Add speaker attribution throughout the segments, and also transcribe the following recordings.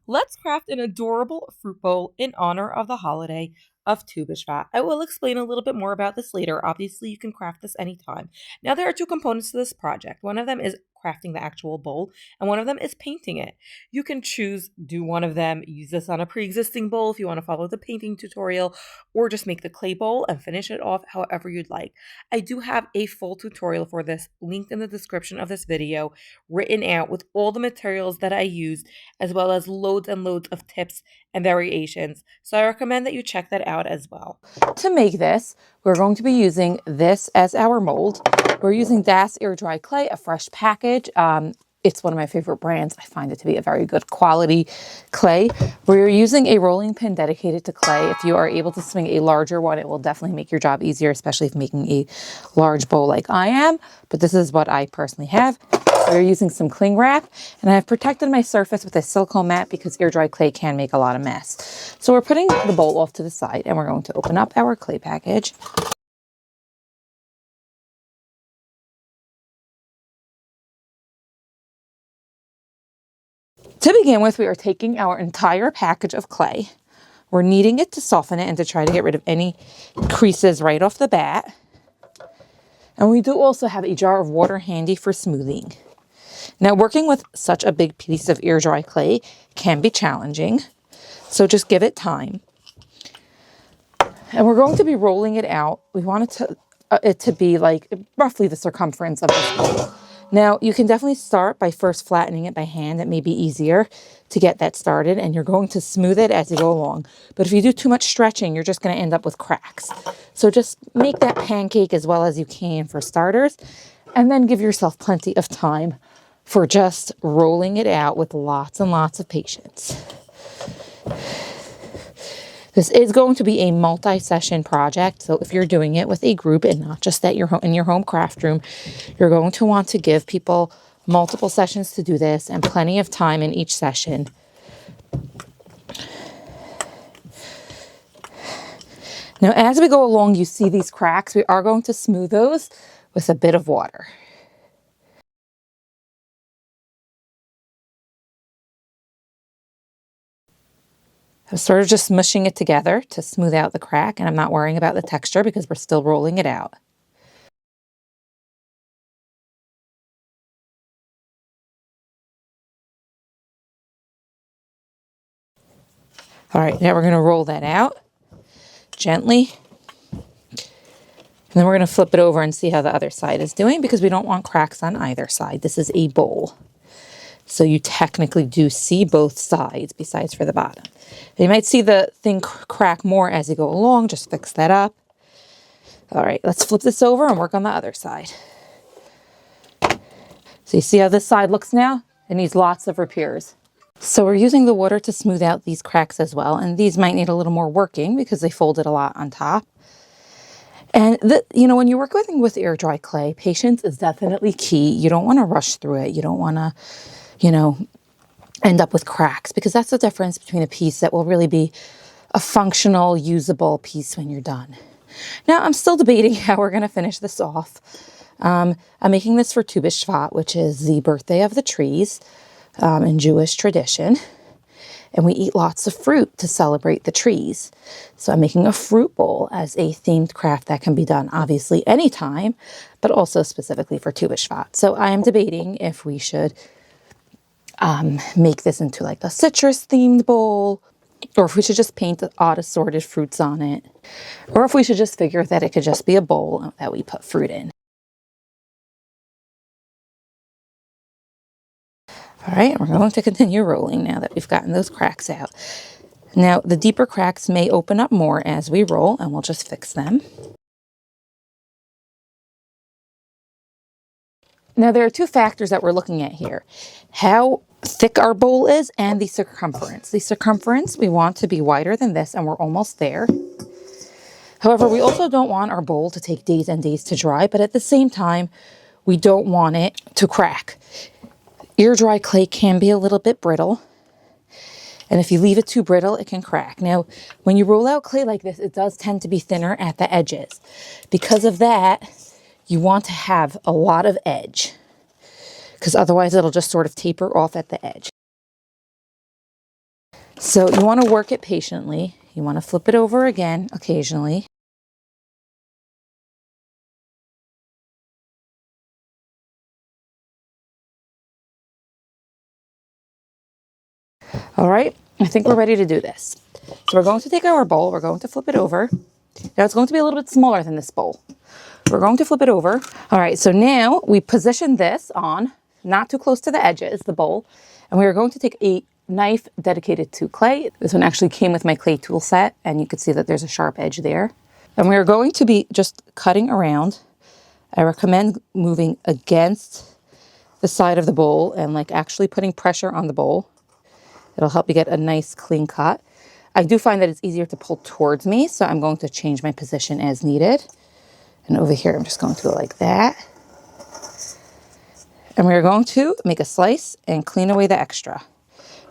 Speaker 1: Let's craft an adorable fruit bowl in honor of the holiday of Tu B'Shvat. I will explain a little bit more about this later. Obviously, you can craft this anytime. Now, there are two components to this project. One of them is crafting the actual bowl, and one of them is painting it. You can choose, do one of them, use this on a pre-existing bowl if you want to follow the painting tutorial, or just make the clay bowl and finish it off however you'd like. I do have a full tutorial for this linked in the description of this video, written out with all the materials that I used, as well as loads and loads of tips and variations. So I recommend that you check that out as well. To make this, we're going to be using this as our mold. We're using Das Air Dry Clay, a fresh package. It's one of my favorite brands. I find it to be a very good quality clay. We're using a rolling pin dedicated to clay. If you are able to swing a larger one, it will definitely make your job easier, especially if making a large bowl like I am. But this is what I personally have. We're using some cling wrap, and I've protected my surface with a silicone mat because air dry clay can make a lot of mess. So we're putting the bowl off to the side, and we're going to open up our clay package. To begin with, we are taking our entire package of clay. We're kneading it to soften it and to try to get rid of any creases right off the bat. And we do also have a jar of water handy for smoothing. Now, working with such a big piece of air dry clay can be challenging, so just give it time. And we're going to be rolling it out. We want it to be like roughly the circumference of this bowl. Now, you can definitely start by first flattening it by hand. It may be easier to get that started, and you're going to smooth it as you go along. But if you do too much stretching, you're just going to end up with cracks. So just make that pancake as well as you can for starters, and then give yourself plenty of time for just rolling it out with lots and lots of patience. This is going to be a multi-session project, so if you're doing it with a group and not just at in your home craft room, you're going to want to give people multiple sessions to do this and plenty of time in each session. Now, as we go along, you see these cracks. We are going to smooth those with a bit of water. I'm sort of just smushing it together to smooth out the crack, and I'm not worrying about the texture because we're still rolling it out. All right, now we're going to roll that out gently. And then we're going to flip it over and see how the other side is doing because we don't want cracks on either side. This is a bowl, so you technically do see both sides besides for the bottom. You might see the thing crack more as you go along. Just fix that up. All right, let's flip this over and work on the other side. So you see how this side looks now? It needs lots of repairs. So we're using the water to smooth out these cracks as well. And these might need a little more working because they folded a lot on top. And, when you're working with air dry clay, patience is definitely key. You don't want to rush through it. You don't want to, end up with cracks because that's the difference between a piece that will really be a functional, usable piece when you're done. Now, I'm still debating how we're going to finish this off. I'm making this for Tu B'Shvat, which is the birthday of the trees in Jewish tradition. And we eat lots of fruit to celebrate the trees. So I'm making a fruit bowl as a themed craft that can be done obviously anytime, but also specifically for Tu B'Shvat. So I am debating if we should make this into like a citrus themed bowl, or if we should just paint the odd assorted fruits on it, or if we should just figure that it could just be a bowl that we put fruit in. All right, we're going to continue rolling now that we've gotten those cracks out. Now, the deeper cracks may open up more as we roll, and we'll just fix them. Now, there are two factors that we're looking at here. How thick our bowl is and the circumference. The circumference, we want to be wider than this, and we're almost there. However, we also don't want our bowl to take days and days to dry, but at the same time, we don't want it to crack. Air dry clay can be a little bit brittle, and if you leave it too brittle, it can crack. Now, when you roll out clay like this, it does tend to be thinner at the edges. Because of that, you want to have a lot of edge, because otherwise it'll just sort of taper off at the edge. So you want to work it patiently. You want to flip it over again occasionally. All right, I think we're ready to do this. So we're going to take our bowl, we're going to flip it over. Now it's going to be a little bit smaller than this bowl. We're going to flip it over. All right, so now we position this on, not too close to the edges, the bowl, and we are going to take a knife dedicated to clay. This one actually came with my clay tool set, and you can see that there's a sharp edge there. And we are going to be just cutting around. I recommend moving against the side of the bowl and like actually putting pressure on the bowl. It'll help you get a nice clean cut. I do find that it's easier to pull towards me, so I'm going to change my position as needed. And over here, I'm just going to go like that. And we're going to make a slice and clean away the extra.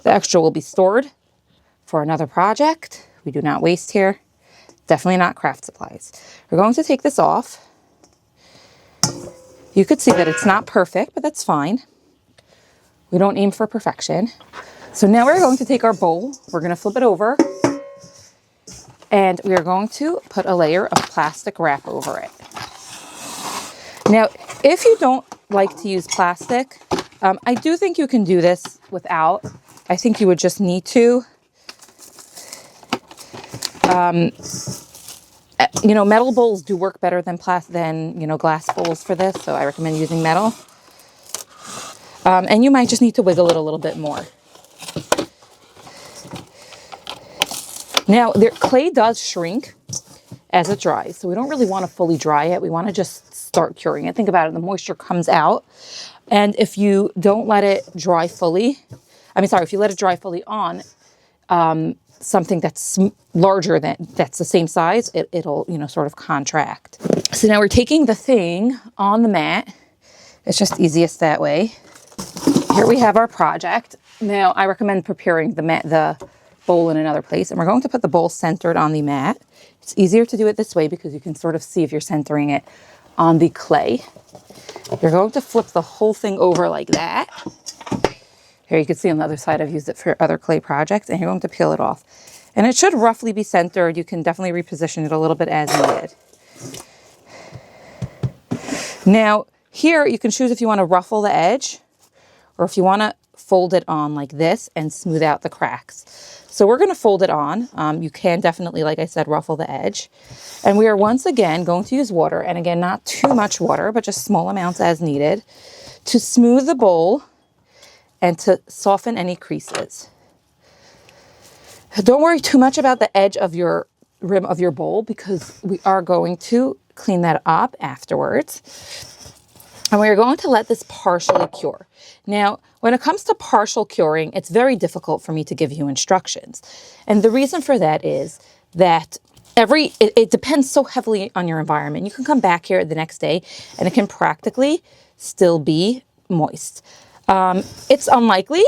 Speaker 1: The extra will be stored for another project. We do not waste here. Definitely not craft supplies. We're going to take this off. You could see that it's not perfect, but that's fine. We don't aim for perfection. So now we're going to take our bowl. We're going to flip it over. And we are going to put a layer of plastic wrap over it. Now, if you don't like to use plastic, I do think you can do this without. I think you would just need to. Metal bowls do work better than glass bowls for this, so I recommend using metal. And you might just need to wiggle it a little bit more. Now, clay does shrink as it dries, so we don't really want to fully dry it. We want to just start curing it. Think about it, the moisture comes out, and if you don't let it dry fully, if you let it dry fully on something that's larger that's the same size, it'll sort of contract. So now we're taking the thing on the mat. It's just easiest that way. Here we have our project. Now I recommend preparing the bowl in another place, and we're going to put the bowl centered on the mat. It's easier to do it this way because you can sort of see if you're centering it on the clay. You're going to flip the whole thing over like that. Here you can see on the other side I've used it for other clay projects, and you're going to peel it off. And it should roughly be centered. You can definitely reposition it a little bit as needed. Now here you can choose if you want to ruffle the edge or if you want to fold it on like this and smooth out the cracks. So we're going to fold it on. You can definitely, like I said, ruffle the edge. And we are once again going to use water, and again, not too much water, but just small amounts as needed, to smooth the bowl and to soften any creases. Don't worry too much about the edge of your rim of your bowl because we are going to clean that up afterwards. And we're going to let this partially cure. Now, when it comes to partial curing, it's very difficult for me to give you instructions. And the reason for that is that it depends so heavily on your environment. You can come back here the next day and it can practically still be moist. It's unlikely,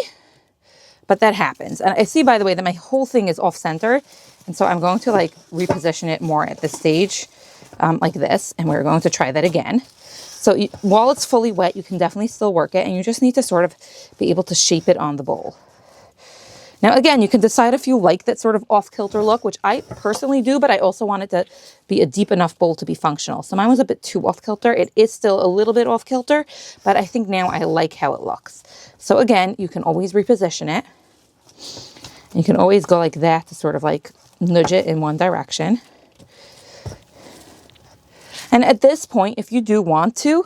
Speaker 1: but that happens. And I see, by the way, that my whole thing is off center. And so I'm going to reposition it more at this stage like this. And we're going to try that again. So while it's fully wet, you can definitely still work it, and you just need to sort of be able to shape it on the bowl. Now, again, you can decide if you like that sort of off-kilter look, which I personally do, but I also want it to be a deep enough bowl to be functional. So mine was a bit too off-kilter. It is still a little bit off-kilter, but I think now I like how it looks. So again, you can always reposition it. You can always go like that to sort of nudge it in one direction. And at this point, if you do want to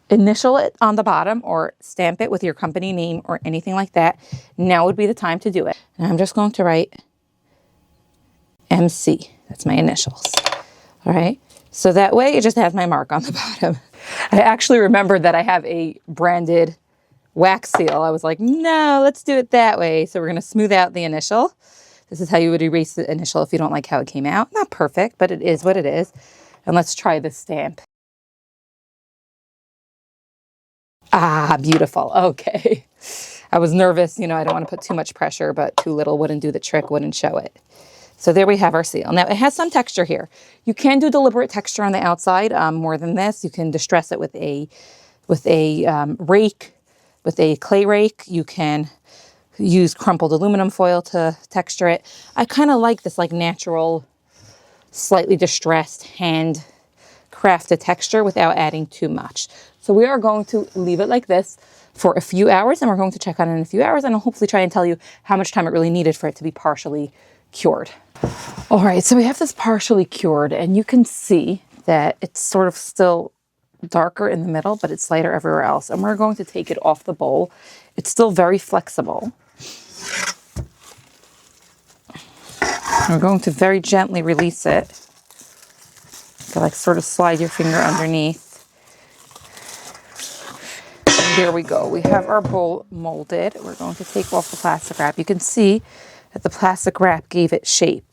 Speaker 1: initial it on the bottom or stamp it with your company name or anything like that, now would be the time to do it. And I'm just going to write MC. That's my initials. All right. So that way it just has my mark on the bottom. I actually remembered that I have a branded wax seal. I was like, no, let's do it that way. So we're going to smooth out the initial. This is how you would erase the initial if you don't like how it came out. Not perfect, but it is what it is. And let's try this stamp. Ah, beautiful. Okay. I was nervous. I don't want to put too much pressure, but too little wouldn't do the trick, wouldn't show it. So there we have our seal. Now it has some texture here. You can do deliberate texture on the outside more than this. You can distress it with a rake, with a clay rake. You can
Speaker 2: use crumpled aluminum foil to texture it. I kind of like this like natural, slightly distressed hand crafted texture without adding too much. So we are going to leave it like this for a few hours, and we're going to check on it in a few hours, and I'll hopefully try and tell you how much time it really needed for it to be partially cured. All right, so we have this partially cured, and you can see that it's sort of still darker in the middle, but it's lighter everywhere else. And we're going to take it off the bowl. It's still very flexible. We're going to very gently release it. So like sort of slide your finger underneath. And there we go. We have our bowl molded. We're going to take off the plastic wrap. You can see that the plastic wrap gave it shape.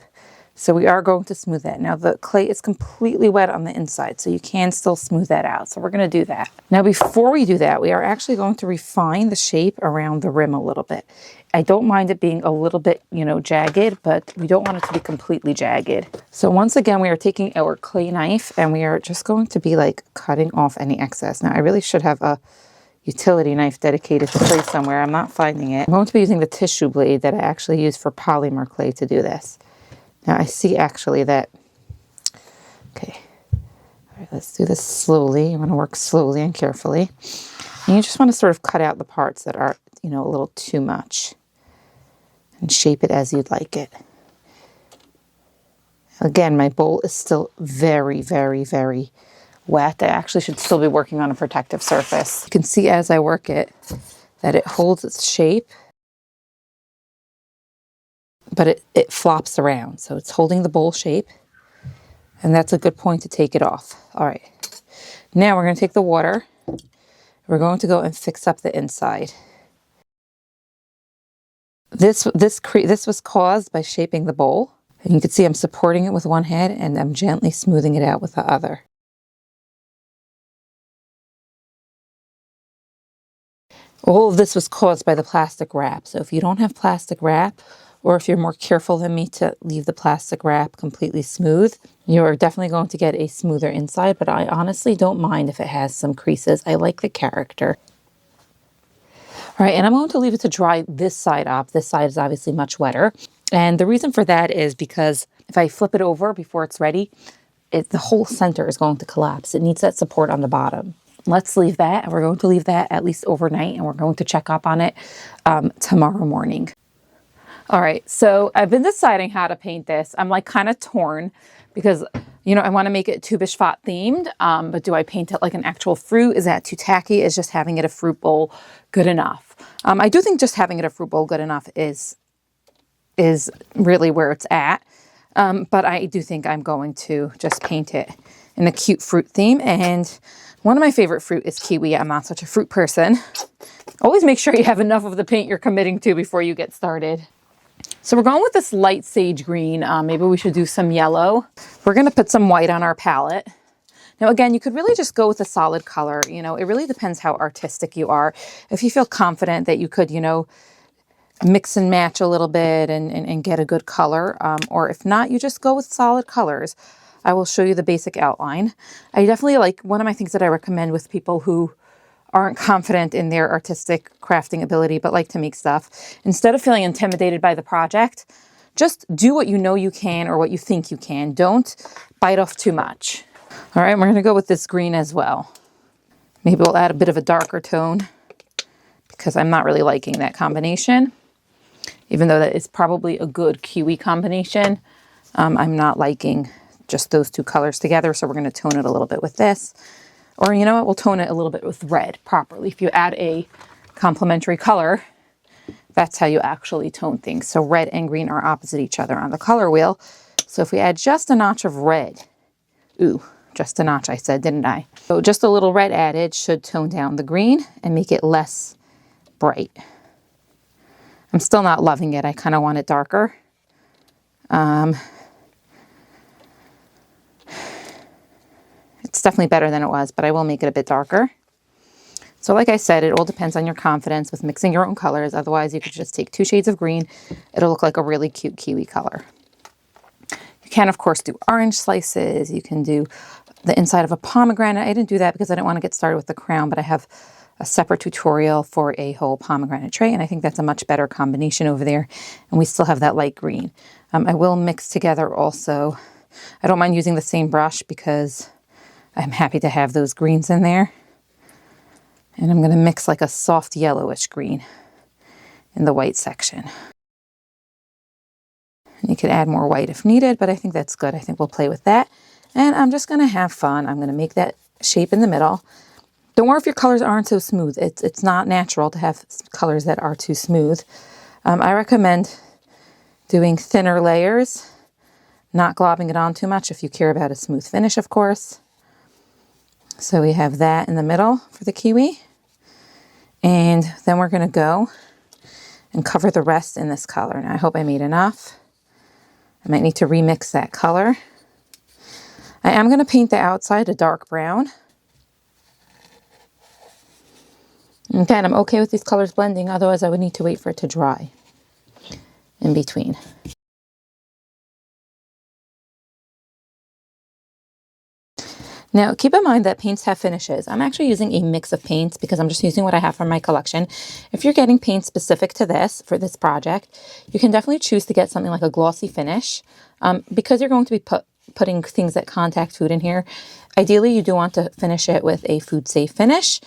Speaker 2: So we are going to smooth that. Now the clay is completely wet on the inside, so you can still smooth that out. So we're going to do that. Now before we do that, we are actually going to refine the shape around the rim a little bit. I don't mind it being a little bit, jagged, but we don't want it to be completely jagged. So once again, we are taking our clay knife and we are just going to be like cutting off any excess. Now I really should have a utility knife dedicated to clay somewhere. I'm not finding it. I'm going to be using the tissue blade that I actually use for polymer clay to do this. Now I see actually that, okay, all right, let's do this slowly. You want to work slowly and carefully. And you just want to sort of cut out the parts that are, a little too much and shape it as you'd like it. Again, my bowl is still very, very, very wet. I actually should still be working on a protective surface. You can see as I work it that it holds its shape, but it flops around. So it's holding the bowl shape, and that's a good point to take it off. All right, now we're going to take the water. We're going to go and fix up the inside. This was caused by shaping the bowl. And you can see I'm supporting it with one hand and I'm gently smoothing it out with the other. All of this was caused by the plastic wrap. So if you don't have plastic wrap, or if you're more careful than me to leave the plastic wrap completely smooth, you're definitely going to get a smoother inside, but I honestly don't mind if it has some creases. I like the character. All right, and I'm going to leave it to dry this side up. This side is obviously much wetter. And the reason for that is because if I flip it over before it's ready, the whole center is going to collapse. It needs that support on the bottom. Let's leave that, and we're going to leave that at least overnight, and we're going to check up on it tomorrow morning. All right, so I've been deciding how to paint this. I'm like kind of torn because, I want to make it Tu B'Shvat themed, but do I paint it like an actual fruit? Is that too tacky? Is just having it a fruit bowl good enough? I do think just having it a fruit bowl good enough is really where it's at. But I do think I'm going to just paint it in a cute fruit theme. And one of my favorite fruit is kiwi. I'm not such a fruit person. Always make sure you have enough of the paint you're committing to before you get started. So we're going with this light sage green. Maybe we should do some yellow. We're going to put some white on our palette. Now, again, you could really just go with a solid color. It really depends how artistic you are. If you feel confident that you could, mix and match a little bit and get a good color. Or if not, you just go with solid colors. I will show you the basic outline. I definitely like, one of my things that I recommend with people who aren't confident in their artistic crafting ability but like to make stuff, instead of feeling intimidated by the project, just do what you know you can or what you think you can. Don't bite off too much. All right, we're going to go with this green as well. Maybe we'll add a bit of a darker tone because I'm not really liking that combination. Even though that is probably a good kiwi combination, I'm not liking just those two colors together, so we're going to tone it a little bit with this. Or you know what, we'll tone it a little bit with red properly. If you add a complementary color, that's how you actually tone things. So red and green are opposite each other on the color wheel. So if we add just a notch of red, ooh, just a notch I said, didn't I? So just a little red added should tone down the green and make it less bright. I'm still not loving it. I kind of want it darker. It's definitely better than it was, but I will make it a bit darker. So like I said, it all depends on your confidence with mixing your own colors. Otherwise, you could just take 2 shades of green. It'll look like a really cute kiwi color. You can, of course, do orange slices. You can do the inside of a pomegranate. I didn't do that because I didn't want to get started with the crown, but I have a separate tutorial for a whole pomegranate tray, and I think that's a much better combination over there. And we still have that light green. I will mix together also. I don't mind using the same brush because I'm happy to have those greens in there. And I'm going to mix like a soft yellowish green in the white section. And you could add more white if needed, but I think that's good. I think we'll play with that. And I'm just going to have fun. I'm going to make that shape in the middle. Don't worry if your colors aren't so smooth. It's not natural to have colors that are too smooth. I recommend doing thinner layers, not globbing it on too much if you care about a smooth finish, of course. So we have that in the middle for the kiwi. And then we're going to go and cover the rest in this color. Now I hope I made enough. I might need to remix that color. I am going to paint the outside a dark brown. Again, I'm okay with these colors blending, otherwise I would need to wait for it to dry in between. Now, keep in mind that paints have finishes. I'm actually using a mix of paints because I'm just using what I have from my collection. If you're getting paint specific to this, for this project, you can definitely choose to get something like a glossy finish. Because you're going to be putting things that contact food in here, ideally you do want to finish it with a food safe finish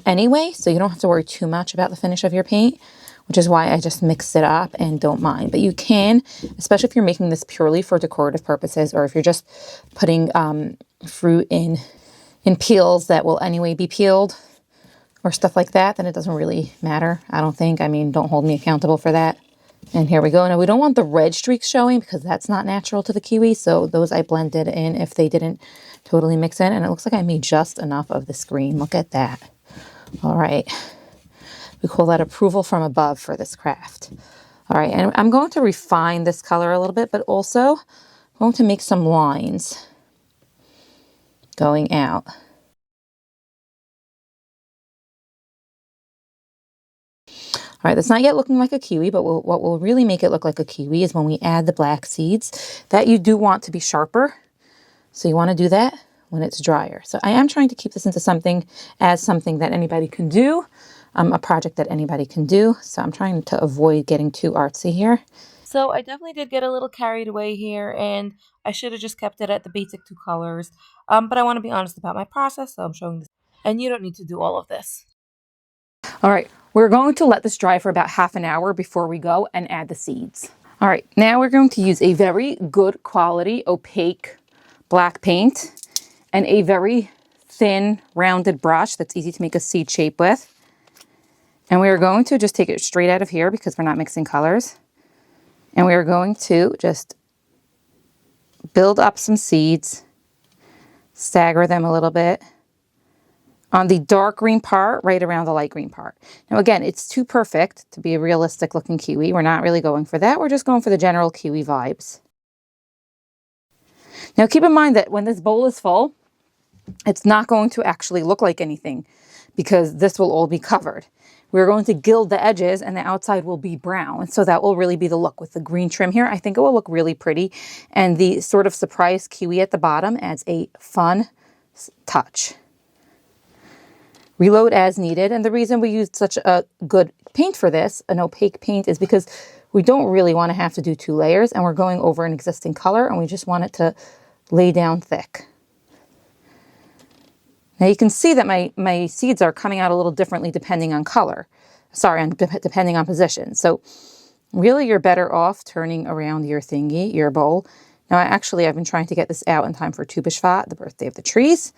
Speaker 2: anyway, so you don't have to worry too much about the finish of your paint, which is why I just mixed it up and don't mind. But you can, especially if you're making this purely for decorative purposes, or if you're just putting fruit in peels that will anyway be peeled or stuff like that, then it doesn't really matter, I don't think. I mean, don't hold me accountable for that. And here we go. Now we don't want the red streaks showing because that's not natural to the kiwi, so those I blended in if they didn't totally mix in, and it looks like I made just enough of this green. Look at that. All right, we call that approval from above for this craft. All right, and I'm going to refine this color a little bit, but also I'm going to make some lines going out. All right, that's not yet looking like a kiwi, but what will really make it look like a kiwi is when we add the black seeds. That you do want to be sharper, so you want to do that when it's drier. So I am trying to keep this into something that anybody can do, a project that anybody can do. So I'm trying to avoid getting too artsy here.
Speaker 1: So I definitely did get a little carried away here, and I should have just kept it at the basic 2 colors. But I want to be honest about my process, so I'm showing this. And you don't need to do all of this.
Speaker 2: All right, we're going to let this dry for about half an hour before we go and add the seeds. All right, now we're going to use a very good quality opaque black paint and a very thin rounded brush that's easy to make a seed shape with. And we are going to just take it straight out of here because we're not mixing colors. And we are going to just build up some seeds, stagger them a little bit on the dark green part, right around the light green part. Now again, it's too perfect to be a realistic looking kiwi. We're not really going for that. We're just going for the general kiwi vibes. Now keep in mind that when this bowl is full, it's not going to actually look like anything because this will all be covered. We're going to gild the edges and the outside will be brown. So that will really be the look with the green trim here. I think it will look really pretty. And the sort of surprise kiwi at the bottom adds a fun touch. Reload as needed. And the reason we used such a good paint for this, an opaque paint, is because we don't really want to have to do 2 layers and we're going over an existing color and we just want it to lay down thick. Now you can see that my seeds are coming out a little differently depending on color. Sorry, depending on position. So really you're better off turning around your thingy, your bowl. Now I've been trying to get this out in time for Tu B'Shvat, the birthday of the trees.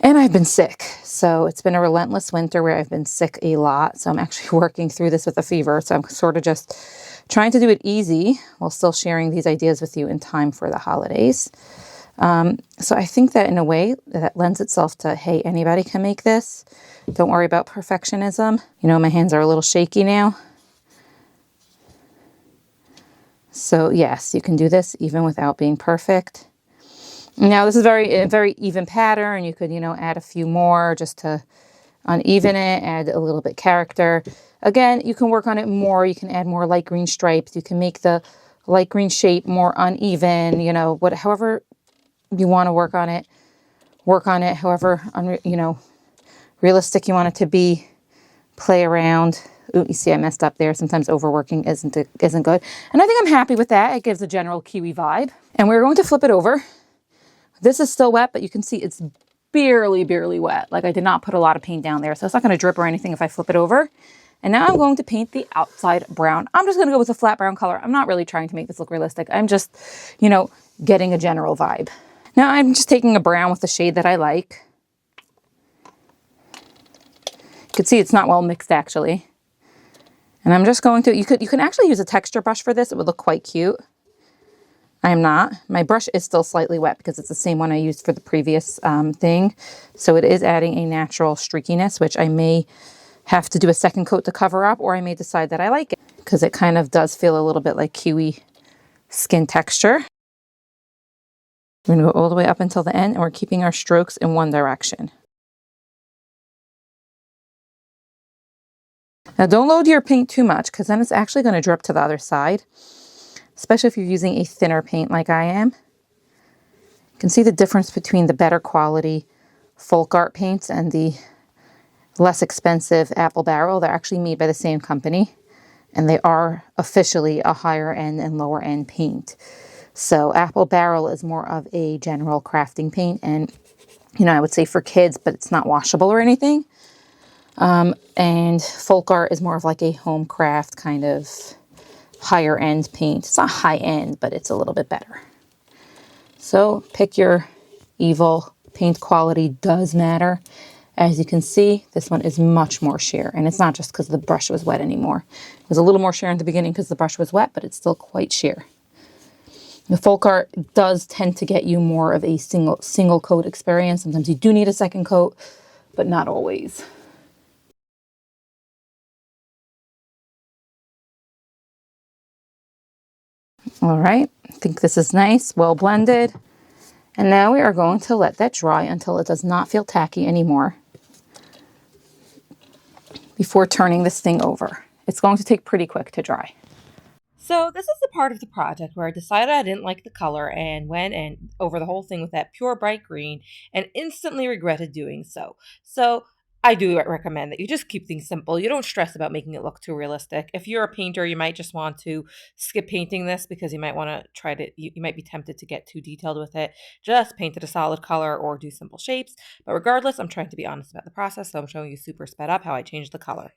Speaker 2: And I've been sick. So it's been a relentless winter where I've been sick a lot. So I'm actually working through this with a fever. So I'm sort of just trying to do it easy while still sharing these ideas with you in time for the holidays. So I think that in a way that lends itself to, hey, anybody can make this. Don't worry about perfectionism. You know, my hands are a little shaky now. So yes, you can do this even without being perfect. Now this is a very even pattern. You could, add a few more just to uneven it, add a little bit character. Again, you can work on it more. You can add more light green stripes. You can make the light green shape more uneven, however you want to work on it. However, realistic you want it to be, play around. Ooh, you see I messed up there. Sometimes overworking isn't good. And I think I'm happy with that. It gives a general kiwi vibe. And we're going to flip it over. This is still wet, but you can see it's barely wet. Like I did not put a lot of paint down there, so it's not going to drip or anything if I flip it over. And now I'm going to paint the outside brown. I'm just going to go with a flat brown color. I'm not really trying to make this look realistic. I'm just, you know, getting a general vibe. Now I'm just taking a brown with the shade that I like. You can see it's not well mixed actually. And I'm just going to, you can actually use a texture brush for this. It would look quite cute. I am not. My brush is still slightly wet because it's the same one I used for the previous thing. So it is adding a natural streakiness, which I may have to do a second coat to cover up, or I may decide that I like it because it kind of does feel a little bit like kiwi skin texture. We're going to go all the way up until the end, and we're keeping our strokes in one direction. Now don't load your paint too much because then it's actually going to drip to the other side, especially if you're using a thinner paint like I am. You can see the difference between the better quality folk art paints and the less expensive Apple Barrel. They're actually made by the same company, and they are officially a higher end and lower end paint. So Apple Barrel is more of a general crafting paint, and you know, I would say for kids, but it's not washable or anything. And folk art is more of like a home craft kind of higher end paint. It's not high end, but it's a little bit better. So pick your evil. Paint quality does matter. As you can see, this one is much more sheer, and it's not just because the brush was wet anymore. It was a little more sheer in the beginning because the brush was wet, but it's still quite sheer. The folk art does tend to get you more of a single coat experience. Sometimes you do need a second coat, but not always. All right, I think this is nice, well blended. And now we are going to let that dry until it does not feel tacky anymore before turning this thing over. It's going to take pretty quick to dry.
Speaker 1: So this is the part of the project where I decided I didn't like the color and went and over the whole thing with that pure bright green and instantly regretted doing so. So I do recommend that you just keep things simple. You don't stress about making it look too realistic. If you're a painter, you might just want to skip painting this because you might want to try to, you might be tempted to get too detailed with it. Just paint it a solid color or do simple shapes. But regardless, I'm trying to be honest about the process, so I'm showing you super sped up how I changed the color.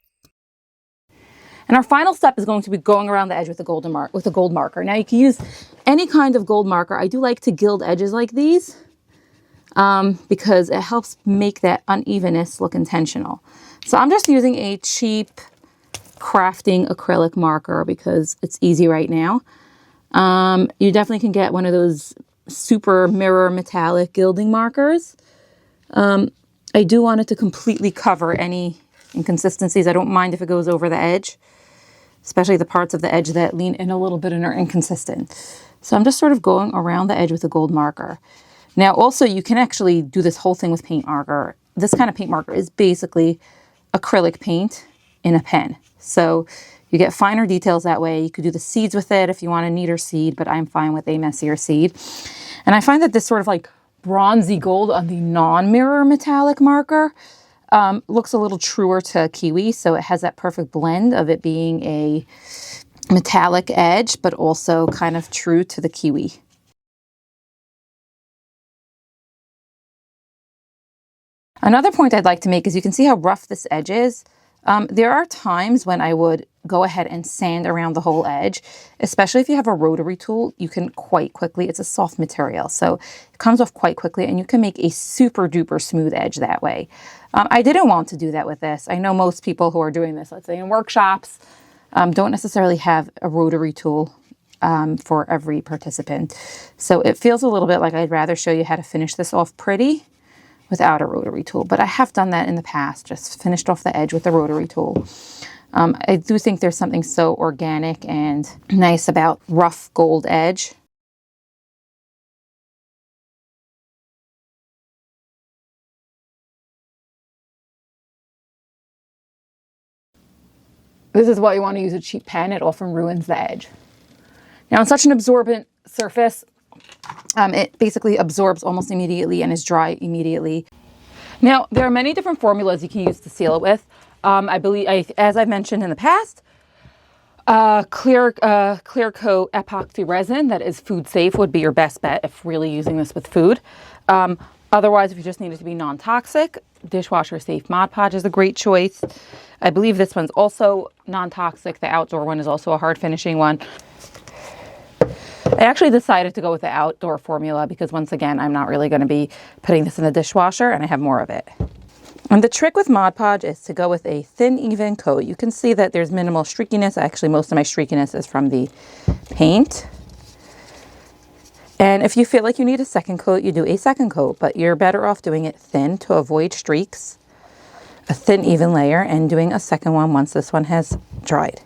Speaker 2: And our final step is going to be going around the edge with a gold marker. Now you can use any kind of gold marker. I do like to gild edges like these because it helps make that unevenness look intentional. So I'm just using a cheap crafting acrylic marker because it's easy right now. You definitely can get one of those super mirror metallic gilding markers. I do want it to completely cover any inconsistencies. I don't mind if it goes over the edge, especially the parts of the edge that lean in a little bit and are inconsistent. So I'm just sort of going around the edge with a gold marker. Now also you can actually do this whole thing with paint marker. This kind of paint marker is basically acrylic paint in a pen. So you get finer details that way. You could do the seeds with it if you want a neater seed, but I'm fine with a messier seed. And I find that this sort of like bronzy gold on the non-mirror metallic marker looks a little truer to kiwi, so it has that perfect blend of it being a metallic edge, but also kind of true to the kiwi. Another point I'd like to make is you can see how rough this edge is. There are times when I would go ahead and sand around the whole edge, especially if you have a rotary tool. You can quite quickly, it's a soft material, so it comes off quite quickly and you can make a super duper smooth edge that way. I didn't want to do that with this. I know most people who are doing this, let's say in workshops, don't necessarily have a rotary tool for every participant. So it feels a little bit like I'd rather show you how to finish this off pretty without a rotary tool, but I have done that in the past, just finished off the edge with a rotary tool. I do think there's something so organic and nice about rough gold edge. This is why you want to use a cheap pen. It often ruins the edge. Now on such an absorbent surface, it basically absorbs almost immediately and is dry immediately. Now, there are many different formulas you can use to seal it with. I believe, as I've mentioned in the past, clear coat epoxy resin that is food safe would be your best bet if really using this with food. Otherwise, if you just need it to be non-toxic, dishwasher safe Mod Podge is a great choice. I believe this one's also non-toxic. The outdoor one is also a hard finishing one. I actually decided to go with the outdoor formula because once again, I'm not really going to be putting this in the dishwasher and I have more of it. And the trick with Mod Podge is to go with a thin, even coat. You can see that there's minimal streakiness. Actually, most of my streakiness is from the paint. And if you feel like you need a second coat, you do a second coat, but you're better off doing it thin to avoid streaks, a thin, even layer, and doing a second one once this one has dried.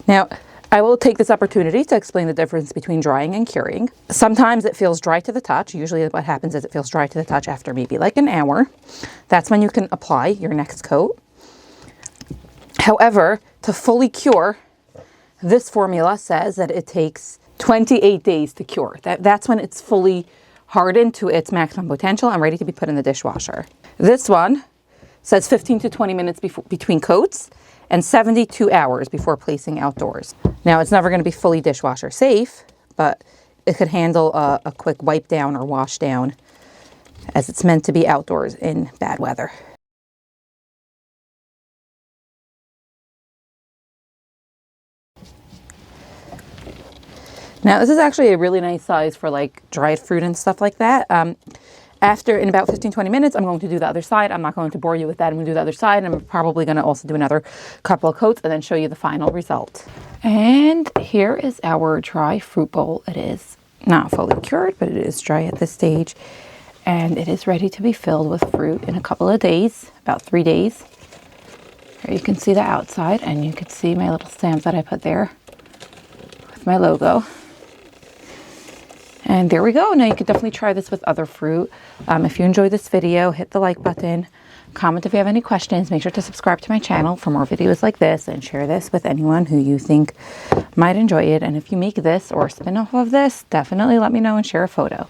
Speaker 2: Now, I will take this opportunity to explain the difference between drying and curing. Sometimes it feels dry to the touch. Usually what happens is it feels dry to the touch after maybe like an hour. That's when you can apply your next coat. However, to fully cure, this formula says that it takes 28 days to cure. That's when it's fully hardened to its maximum potential and ready to be put in the dishwasher. This one says 15 to 20 minutes between coats and 72 hours before placing outdoors. Now, it's never going to be fully dishwasher safe, but it could handle a quick wipe down or wash down as it's meant to be outdoors in bad weather. Now, this is actually a really nice size for like dried fruit and stuff like that. In about 15-20 minutes, I'm going to do the other side. I'm not going to bore you with that. I'm going to do the other side. And I'm probably going to also do another couple of coats and then show you the final result. And here is our dry fruit bowl. It is not fully cured, but it is dry at this stage. And it is ready to be filled with fruit in a couple of days, about 3 days. Here you can see the outside and you can see my little stamp that I put there with my logo. And there we go. Now you could definitely try this with other fruit. If you enjoyed this video, hit the like button, comment if you have any questions, make sure to subscribe to my channel for more videos like this and share this with anyone who you think might enjoy it. And if you make this or a spin-off of this, definitely let me know and share a photo.